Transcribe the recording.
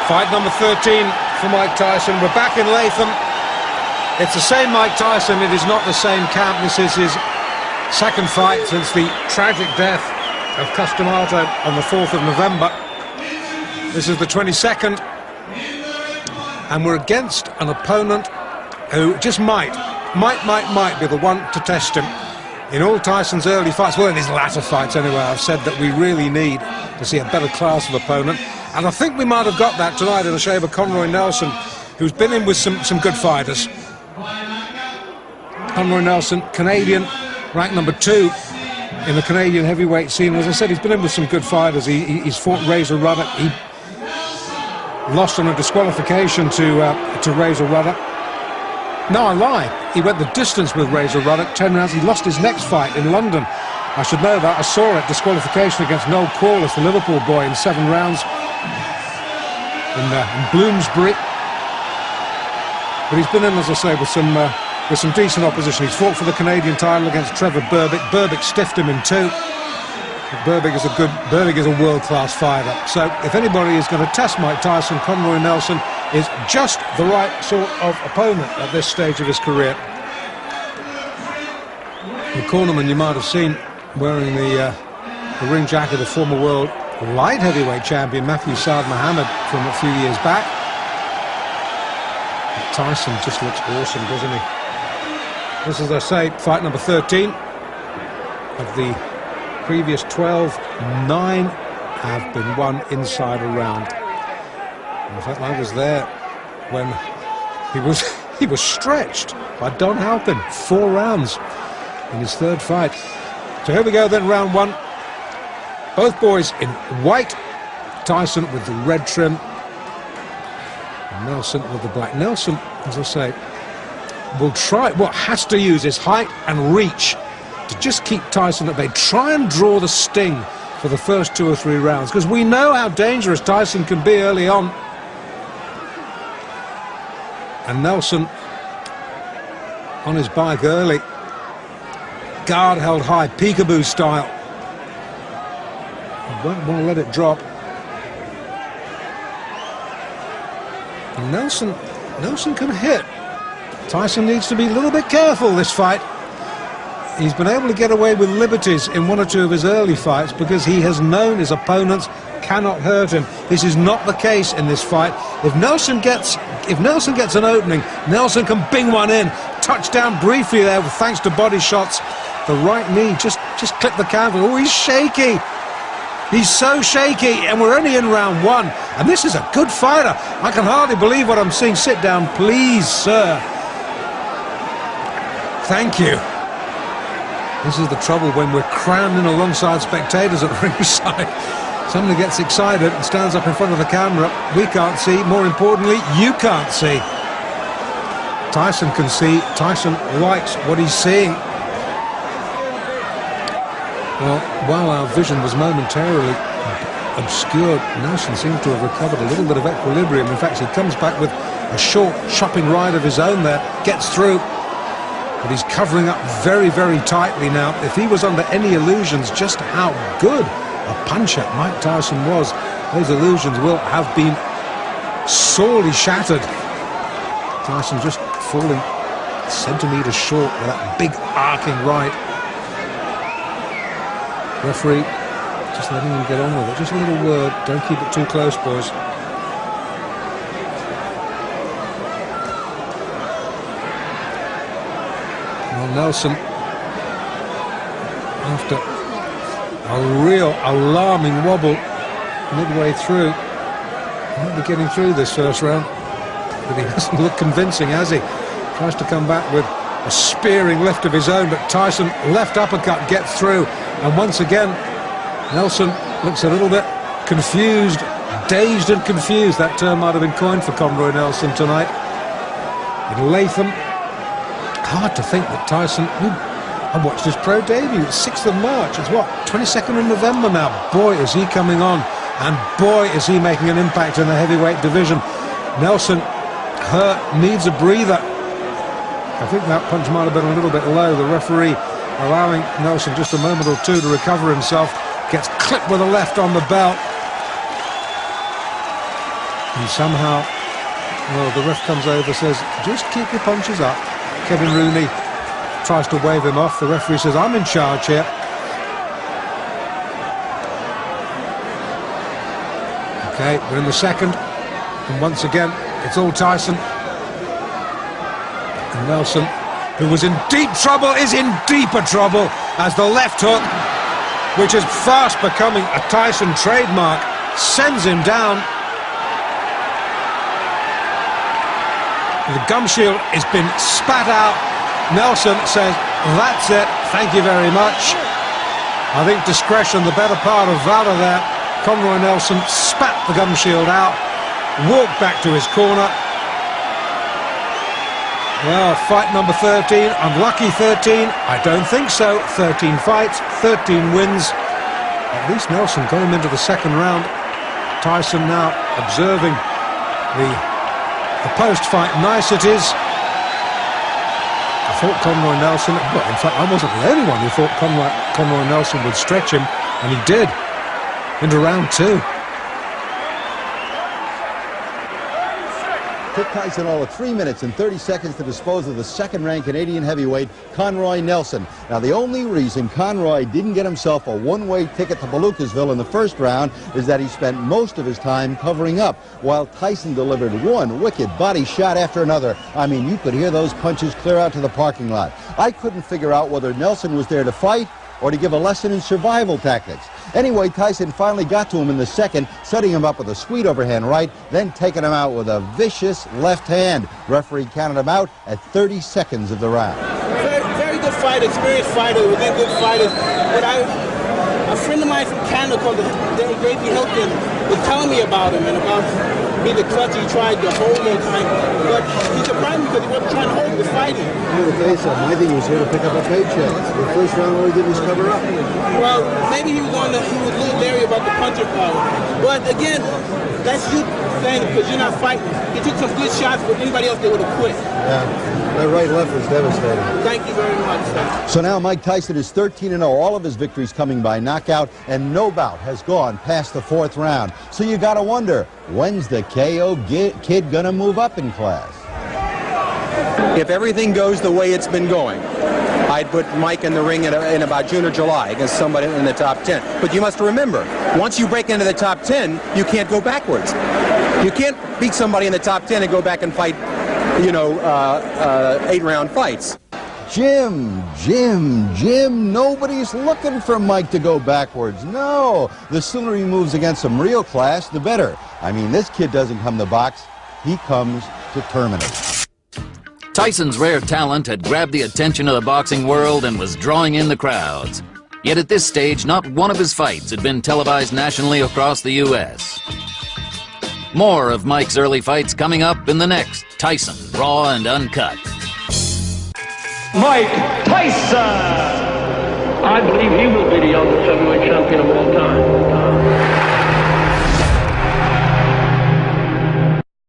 Fight number 13 for Mike Tyson. We're back in Latham. It's the same Mike Tyson. It is not the same camp. This is his second fight since the tragic death of Customato on the 4th of November. This is the 22nd. And we're against an opponent who just might be the one to test him. In all Tyson's early fights, well, in his latter fights anyway, I've said that we really need to see a better class of opponent. And I think we might have got that tonight in the shape of Conroy Nelson, who's been in with some good fighters. Conroy Nelson, Canadian, ranked number 2 in the Canadian heavyweight scene. As I said, he's been in with some good fighters. He's fought Razor Ruddock. He lost on a disqualification to Razor Ruddock. No, I lie. He went the distance with Razor Ruddock, 10 rounds. He lost his next fight in London. I should know that. I saw it, disqualification against Noel Corliss, the Liverpool boy, in 7 rounds in Bloomsbury. But he's been in, as I say, with some decent opposition. He's fought for the Canadian title against Trevor Berbick. Berbick stiffed him in 2. Berbick is a world-class fighter. So if anybody is going to test Mike Tyson, Conroy Nelson is just the right sort of opponent at this stage of his career. The cornerman you might have seen wearing the ring jacket of former world light heavyweight champion Matthew Saad Mohammed from a few years back. But Tyson just looks awesome, doesn't he? This is, as I say, fight number 13 of the previous 12. 9 have been won inside a round. In fact, I was there when he was stretched by Don Halpin, 4 rounds in his 3rd fight. So here we go then, round 1. Both boys in white. Tyson with the red trim, and Nelson with the black. Nelson, as I say, will try, has to use his height and reach to just keep Tyson at bay. Try and draw the sting for the first 2 or 3 rounds, because we know how dangerous Tyson can be early on. And Nelson on his bike early, guard held high, peekaboo style. Won't want to let it drop. And Nelson can hit. Tyson needs to be a little bit careful this fight. He's been able to get away with liberties in 1 or 2 of his early fights because he has known his opponents cannot hurt him. This is not the case in this fight. If Nelson gets an opening, Nelson can bing one in. Touchdown briefly there, thanks to body shots. The right knee just clipped the counter. Oh, he's shaky. He's so shaky, and we're only in round 1. And this is a good fighter. I can hardly believe what I'm seeing. Sit down, please, sir. Thank you. This is the trouble when we're crammed in alongside spectators at ringside. Somebody gets excited and stands up in front of the camera. We can't see. More importantly, you can't see. Tyson can see. Tyson likes what he's seeing. Well, while our vision was momentarily obscured, Nelson seems to have recovered a little bit of equilibrium. In fact, he comes back with a short chopping right of his own there, gets through, but he's covering up very, very tightly now. If he was under any illusions just how good a puncher Mike Tyson was, those illusions will have been sorely shattered. Tyson just falling centimetres short with that big arcing right. Referee just letting him get on with it. Just a little word. Don't keep it too close, boys. Well, Nelson, after a real alarming wobble midway through, he might be getting through this first round, but he doesn't look convincing, has he? Tries to come back with a spearing left of his own, but Tyson left uppercut gets through, and once again Nelson looks a little bit confused, dazed and confused. That term might have been coined for Conroy Nelson tonight in Latham. Hard to think that Tyson, I watched his pro debut, it's 6th of March, it's what, 22nd of November now. Boy, is he coming on, and boy, is he making an impact in the heavyweight division. Nelson hurt, needs a breather. I think that punch might have been a little bit low. The referee allowing Nelson just a moment or 2 to recover himself. Gets clipped with a left on the belt. And somehow, well, the ref comes over, says, just keep your punches up. Kevin Rooney tries to wave him off. The referee says, I'm in charge here. Okay, we're in the second. And once again, it's all Tyson. And Nelson, who was in deep trouble, is in deeper trouble as the left hook, which is fast becoming a Tyson trademark, sends him down. The gum shield has been spat out. Nelson says, that's it, thank you very much. I think discretion, the better part of valor there. Conroy Nelson spat the gum shield out, walked back to his corner. Well, fight number 13, unlucky 13, I don't think so. 13 fights, 13 wins. At least Nelson got him into the second round. Tyson now observing the post-fight niceties. I thought Conroy Nelson, well, in fact, I wasn't the only one who thought Conroy Nelson would stretch him, and he did, into round 2. Took Tyson all of 3 minutes and 30 seconds to dispose of the second-ranked Canadian heavyweight, Conroy Nelson. Now, the only reason Conroy didn't get himself a one-way ticket to Balucasville in the first round is that he spent most of his time covering up, while Tyson delivered one wicked body shot after another. I mean, you could hear those punches clear out to the parking lot. I couldn't figure out whether Nelson was there to fight or to give a lesson in survival tactics. Anyway, Tyson finally got to him in the second, setting him up with a sweet overhand right, then taking him out with a vicious left hand. Referee counted him out at 30 seconds of the round. Very good fighter, experienced fighter, within good fighters. But a friend of mine from Canada called Davey Hilton was telling me about him and about the clutch he tried to hold one time, but he surprised me because he wasn't trying to hold, he was fighting. I'm going to tell you something. I think he was here to pick up a paycheck. The first round, all he did was cover up. Well, maybe he was a little leery about the punching power. But again, that's you saying it because you're not fighting. He took some good shots, but anybody else, they would have quit. Yeah, that right left was devastating. Thank you very much, sir. So now Mike Tyson is 13-0, all of his victories coming by knockout, and no bout has gone past the 4th round. So you got to wonder, when's the KO kid gonna move up in class? If everything goes the way it's been going, I'd put Mike in the ring in about June or July against somebody in the top 10. But you must remember, once you break into the top 10, you can't go backwards. You can't beat somebody in the top 10 and go back and fight, 8-round fights. Jim, nobody's looking for Mike to go backwards. No, the sooner he moves against some real class, the better. I mean, this kid doesn't come to box, he comes to terminate. Tyson's rare talent had grabbed the attention of the boxing world and was drawing in the crowds. Yet at this stage, not one of his fights had been televised nationally across the U.S. More of Mike's early fights coming up in the next Tyson Raw and Uncut. Mike Tyson! I believe he will be the youngest heavyweight champion of all time.